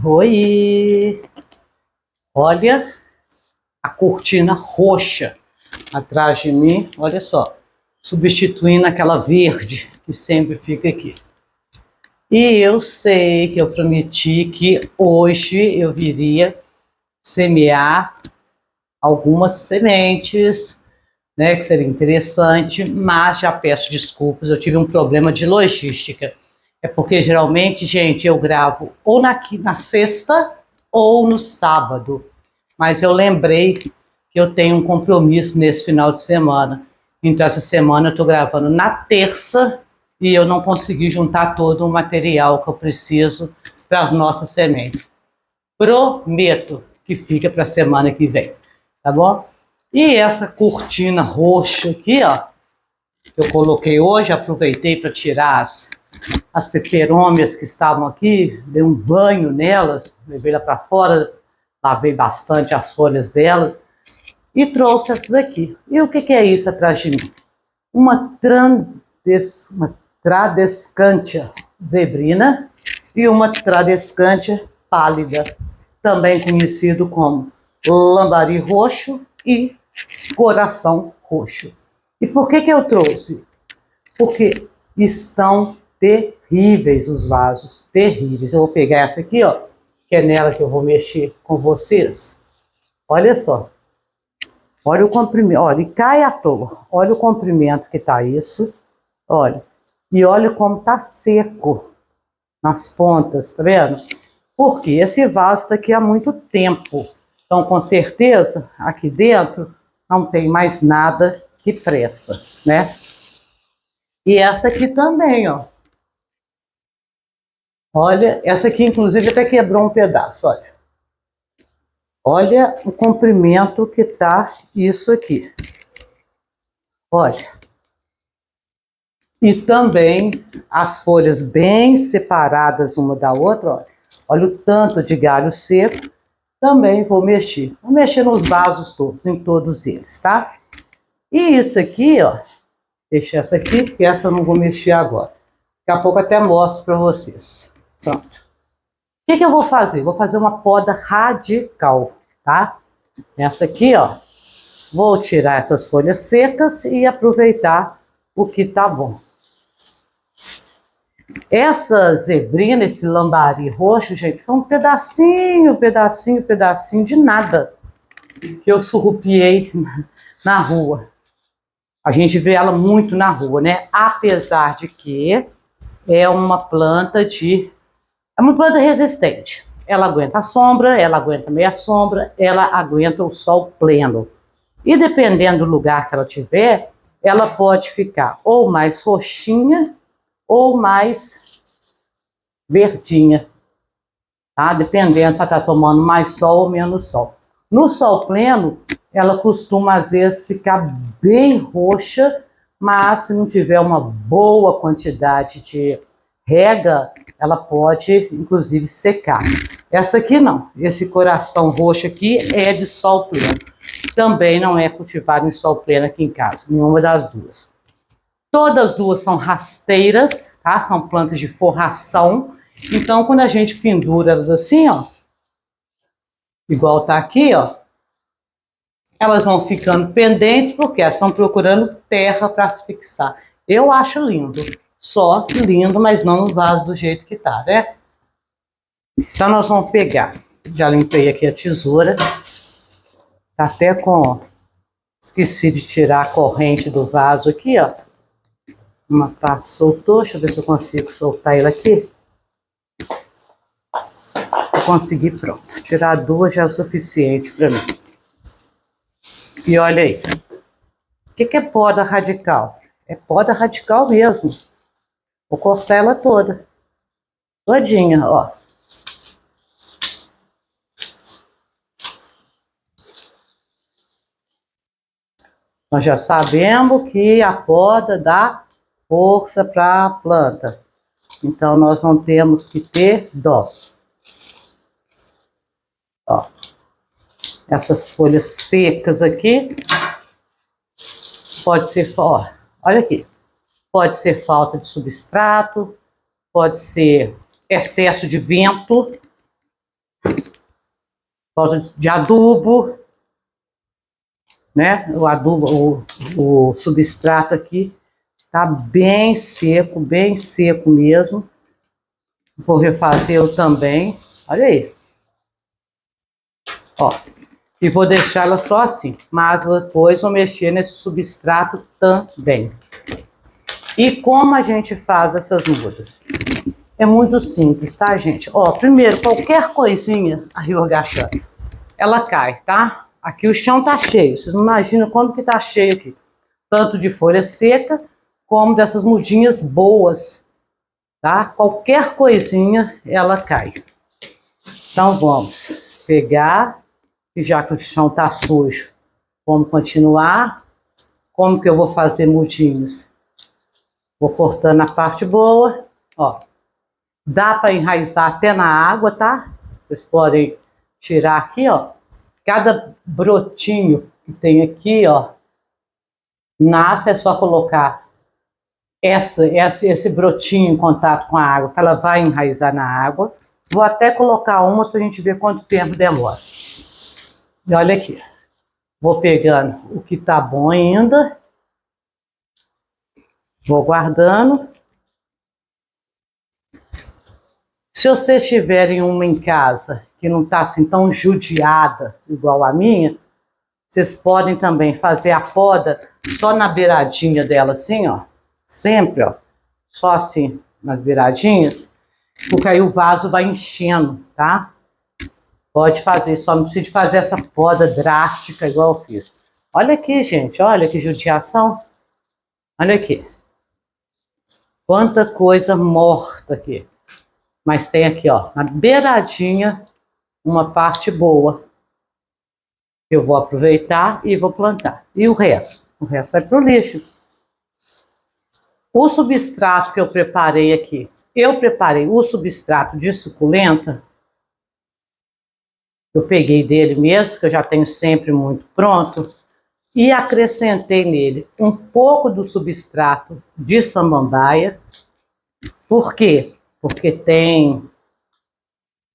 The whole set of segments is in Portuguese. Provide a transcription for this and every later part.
Oi! Olha a cortina roxa atrás de mim, olha só, substituindo aquela verde que sempre fica aqui. E eu sei que eu prometi que hoje eu viria semear algumas sementes, né, que seria interessante, mas já peço desculpas, eu tive um problema de logística. É porque geralmente, gente, eu gravo ou na sexta ou no sábado. Mas eu lembrei que eu tenho um compromisso nesse final de semana. Então, essa semana eu estou gravando na terça e eu não consegui juntar todo o material que eu preciso para as nossas sementes. Prometo que fica para a semana que vem, tá bom? E essa cortina roxa aqui, ó, que eu coloquei hoje, aproveitei para tirar as peperômias que estavam aqui, dei um banho nelas, levei lá para fora, lavei bastante as folhas delas e trouxe essas aqui. E o que é isso atrás de mim? Uma Tradescantia zebrina e uma Tradescantia pálida, também conhecido como lambari roxo e coração roxo. E por que eu trouxe? Porque estão terríveis os vasos, terríveis. Eu vou pegar essa aqui, ó, que é nela que eu vou mexer com vocês. Olha só. Olha o comprimento, olha, e cai à toa. Olha o comprimento que tá isso. Olha. E olha como tá seco nas pontas, tá vendo? Porque esse vaso está aqui há muito tempo. Então, com certeza, aqui dentro não tem mais nada que presta, né? E essa aqui também, ó. Olha, essa aqui inclusive até quebrou um pedaço, olha. Olha o comprimento que tá isso aqui. Olha. E também as folhas bem separadas uma da outra, olha. Olha o tanto de galho seco. Também vou mexer. Vou mexer nos vasos todos, em todos eles, tá? E isso aqui, ó. Deixa essa aqui, porque essa eu não vou mexer agora. Daqui a pouco até mostro para vocês. Pronto. O que eu vou fazer? Vou fazer uma poda radical, tá? Essa aqui, ó. Vou tirar essas folhas secas e aproveitar o que tá bom. Essa zebrina, esse lambari roxo, gente, foi um pedacinho de nada que eu surrupiei na rua. A gente vê ela muito na rua, né? Apesar de que é uma planta resistente. Ela aguenta a sombra, ela aguenta meia sombra, ela aguenta o sol pleno. E dependendo do lugar que ela tiver, ela pode ficar ou mais roxinha ou mais verdinha, tá? Dependendo se ela está tomando mais sol ou menos sol. No sol pleno, ela costuma às vezes ficar bem roxa, mas se não tiver uma boa quantidade de rega, ela pode inclusive secar. Essa aqui não, esse coração roxo aqui é de sol pleno. Também não é cultivado em sol pleno aqui em casa, nenhuma das duas. Todas as duas são rasteiras, tá? São plantas de forração. Então, quando a gente pendura elas assim, ó, igual tá aqui, ó, elas vão ficando pendentes porque elas estão procurando terra para se fixar. Eu acho lindo, só lindo, mas não no vaso do jeito que tá, né? Então nós vamos pegar, já limpei aqui a tesoura, tá até com, esqueci de tirar a corrente do vaso aqui, ó. Uma parte soltou, deixa eu ver se eu consigo soltar ele aqui. Se conseguir, pronto. Tirar duas já é o suficiente para mim. E olha aí. O que é poda radical? É poda radical mesmo. Vou cortar ela toda. Todinha, ó. Nós já sabemos que a poda dá força para a planta. Então, nós não temos que ter dó. Ó. Essas folhas secas aqui. Pode ser, ó, olha aqui. Pode ser falta de substrato. Pode ser excesso de vento. Falta de adubo, né? O adubo, o substrato aqui tá bem seco mesmo. Vou refazê-lo também. Olha aí. Ó. E vou deixar ela só assim. Mas depois vou mexer nesse substrato também. E como a gente faz essas mudas? É muito simples, tá, gente? Ó, primeiro, qualquer coisinha, aí eu agachando, ela cai, tá? Aqui o chão tá cheio. Vocês não imaginam como que tá cheio aqui. Tanto de folha seca, como dessas mudinhas boas, tá? Qualquer coisinha, ela cai. Então, vamos pegar, e já que o chão tá sujo, vamos continuar. Como que eu vou fazer mudinhos? Vou cortando a parte boa, ó. Dá para enraizar até na água, tá? Vocês podem tirar aqui, ó. Cada brotinho que tem aqui, ó, nasce, é só colocar esse brotinho em contato com a água, que ela vai enraizar na água. Vou até colocar umas para a gente ver quanto tempo demora. E olha aqui. Vou pegando o que tá bom ainda. Vou guardando. Se vocês tiverem uma em casa que não está assim tão judiada igual a minha, vocês podem também fazer a poda só na beiradinha dela assim, ó. Sempre, ó. Só assim, nas beiradinhas. Porque aí o vaso vai enchendo, tá? Pode fazer, só não precisa de fazer essa poda drástica igual eu fiz. Olha aqui, gente, olha que judiação. Olha aqui. Quanta coisa morta aqui. Mas tem aqui, ó, na beiradinha, uma parte boa. Eu vou aproveitar e vou plantar. E o resto? O resto vai pro lixo. O substrato que eu preparei aqui, eu preparei o substrato de suculenta. Eu peguei dele mesmo, que eu já tenho sempre muito pronto, e acrescentei nele um pouco do substrato de samambaia. Por quê? Porque tem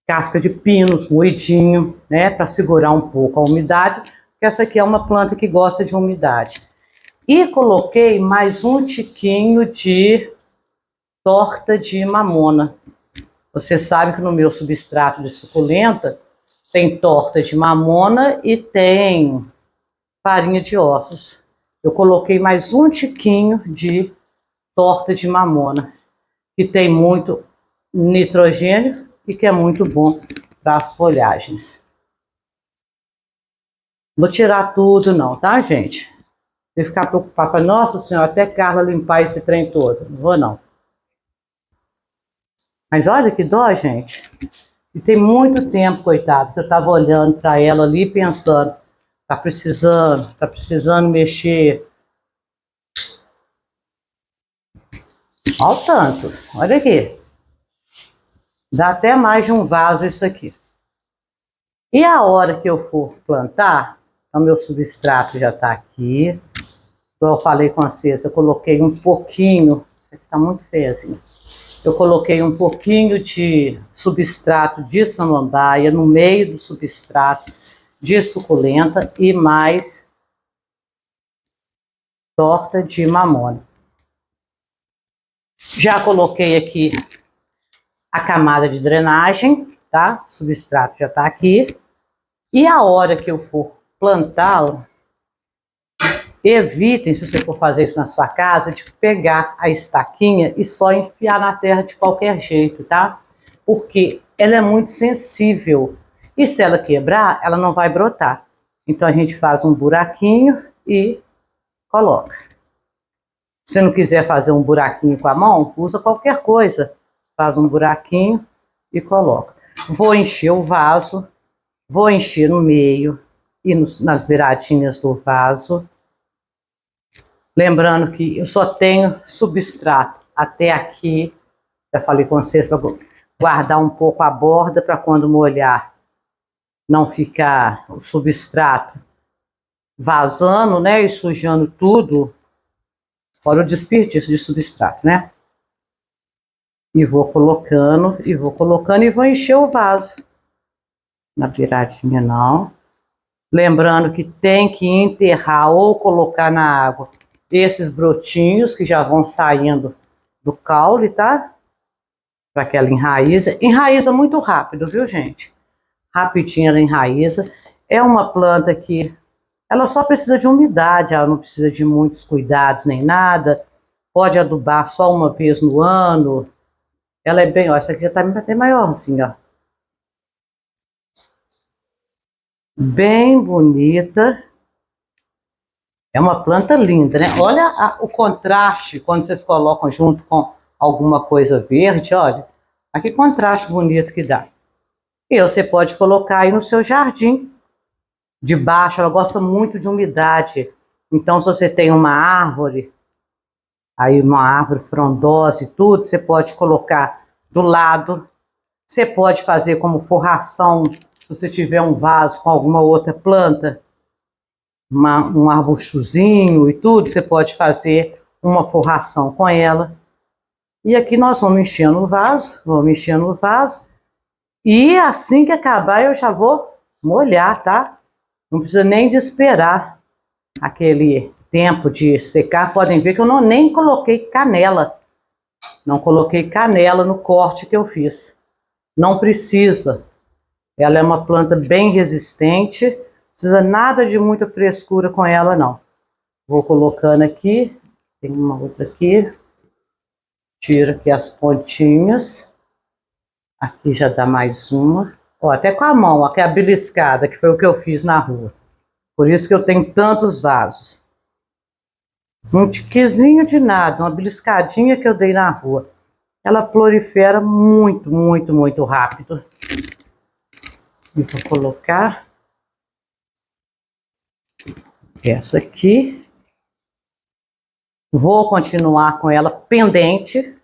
casca de pinos, moidinho, né, para segurar um pouco a umidade, porque essa aqui é uma planta que gosta de umidade. E coloquei mais um tiquinho de torta de mamona. Você sabe que no meu substrato de suculenta tem torta de mamona e tem farinha de ossos. Eu coloquei mais um tiquinho de torta de mamona, que tem muito nitrogênio e que é muito bom para as folhagens. Vou tirar tudo não, tá, gente? Se ficar preocupado com, nossa senhora, até Carla limpar esse trem todo. Não vou não. Mas olha que dó, gente. E tem muito tempo, coitado, que eu tava olhando para ela ali pensando, tá precisando mexer. Olha o tanto, olha aqui. Dá até mais de um vaso isso aqui. E a hora que eu for plantar, o meu substrato já tá aqui. Como eu falei com vocês, eu coloquei um pouquinho, isso aqui tá muito feio assim. Eu coloquei um pouquinho de substrato de samambaia no meio do substrato de suculenta e mais torta de mamona. Já coloquei aqui a camada de drenagem, tá? O substrato já tá aqui. E a hora que eu for plantá-lo, evitem, se você for fazer isso na sua casa, de pegar a estaquinha e só enfiar na terra de qualquer jeito, tá? Porque ela é muito sensível. E se ela quebrar, ela não vai brotar. Então a gente faz um buraquinho e coloca. Se não quiser fazer um buraquinho com a mão, usa qualquer coisa. Faz um buraquinho e coloca. Vou encher o vaso, vou encher no meio e nas beiradinhas do vaso. Lembrando que eu só tenho substrato até aqui. Já falei com vocês para guardar um pouco a borda para quando molhar não ficar o substrato vazando, né, e sujando tudo. Fora o desperdício de substrato, né? E vou colocando e vou encher o vaso. na viradinha não. Lembrando que tem que enterrar ou colocar na água esses brotinhos que já vão saindo do caule, tá? Para que ela enraize. Enraiza muito rápido, viu, gente? Rapidinho ela enraiza. É uma planta que ela só precisa de umidade, ela não precisa de muitos cuidados nem nada. Pode adubar só uma vez no ano. Ela é bem, ó, essa aqui já tá até maiorzinha, ó. Bem bonita. É uma planta linda, né? Olha o contraste quando vocês colocam junto com alguma coisa verde, olha. Olha que contraste bonito que dá. E você pode colocar aí no seu jardim. Debaixo, ela gosta muito de umidade. Então, se você tem uma árvore, aí uma árvore frondosa e tudo, você pode colocar do lado. Você pode fazer como forração, se você tiver um vaso com alguma outra planta, um arbustozinho e tudo, você pode fazer uma forração com ela. E aqui nós vamos enchendo o vaso, e assim que acabar eu já vou molhar, tá? Não precisa nem de esperar aquele tempo de secar. Podem ver que eu nem coloquei canela. Não coloquei canela no corte que eu fiz. Não precisa. Ela é uma planta bem resistente. Não precisa nada de muita frescura com ela, não. Vou colocando aqui. Tem uma outra aqui. Tiro aqui as pontinhas. Aqui já dá mais uma. Ó, até com a mão, ó, que é a beliscada, que foi o que eu fiz na rua. Por isso que eu tenho tantos vasos. Um tiquezinho de nada, uma beliscadinha que eu dei na rua. Ela prolifera muito, muito, muito rápido. E vou colocar essa aqui. Vou continuar com ela pendente,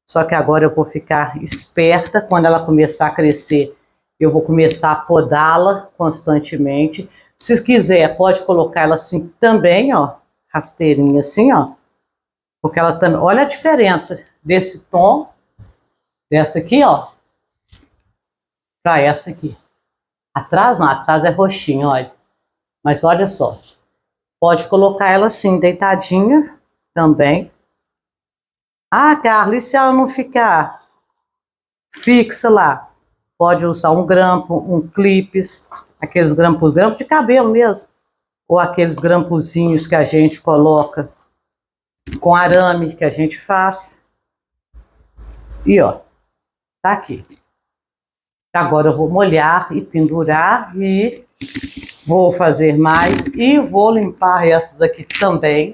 só que agora eu vou ficar esperta. Quando ela começar a crescer, eu vou começar a podá-la constantemente. Se quiser, pode colocar ela assim também, ó, rasteirinha assim, ó. Porque ela também, olha a diferença desse tom, dessa aqui, ó, para essa aqui. Atrás não, atrás é roxinho, olha. Mas olha só, pode colocar ela assim, deitadinha também. Ah, Carla, e se ela não ficar fixa lá? Pode usar um grampo, um clipes, aqueles grampos de cabelo mesmo. Ou aqueles grampozinhos que a gente coloca com arame que a gente faz. E ó, tá aqui. Agora eu vou molhar e pendurar e vou fazer mais e vou limpar essas aqui também.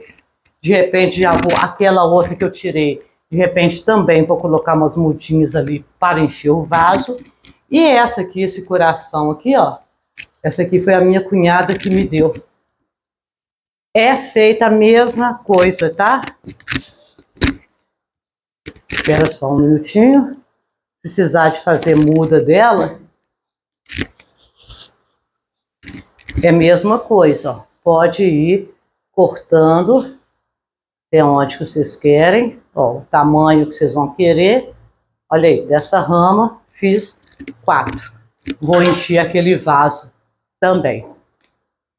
De repente já vou, aquela outra que eu tirei, de repente também vou colocar umas mudinhas ali para encher o vaso. E essa aqui, esse coração aqui, ó, essa aqui foi a minha cunhada que me deu. É feita a mesma coisa, tá? Espera só um minutinho. Precisar de fazer muda dela, é a mesma coisa, ó. Pode ir cortando até onde que vocês querem, ó, o tamanho que vocês vão querer. Olha aí, dessa rama fiz 4. Vou encher aquele vaso também.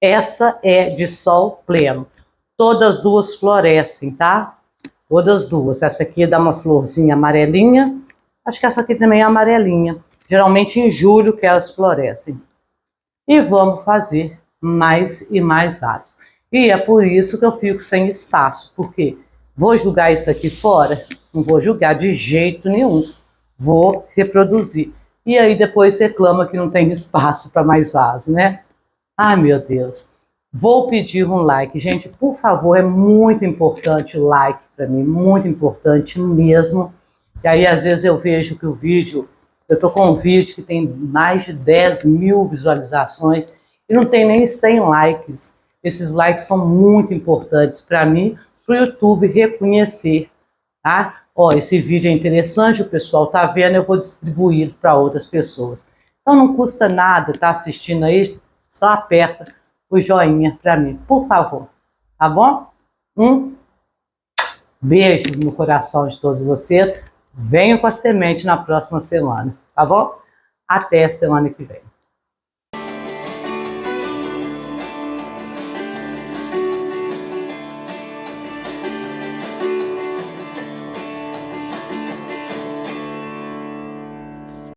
Essa é de sol pleno. Todas duas florescem, tá? Todas duas. Essa aqui dá uma florzinha amarelinha. Acho que essa aqui também é amarelinha. Geralmente em julho que elas florescem. E vamos fazer mais e mais vasos. E é por isso que eu fico sem espaço. Porque vou jogar isso aqui fora? Não vou jogar de jeito nenhum. Vou reproduzir. E aí depois reclama que não tem espaço para mais vaso, né? Ai, meu Deus. Vou pedir um like. Gente, por favor, é muito importante o like para mim. Muito importante mesmo. E aí, às vezes, eu vejo que o vídeo... Eu tô com um vídeo que tem mais de 10 mil visualizações e não tem nem 100 likes. Esses likes são muito importantes para mim, para o YouTube reconhecer, tá? Ó, esse vídeo é interessante, o pessoal tá vendo, eu vou distribuir para outras pessoas. Então não custa nada tá assistindo aí, só aperta o joinha para mim, por favor, tá bom? Um beijo no coração de todos vocês. Venho com a semente na próxima semana, tá bom? Até a semana que vem.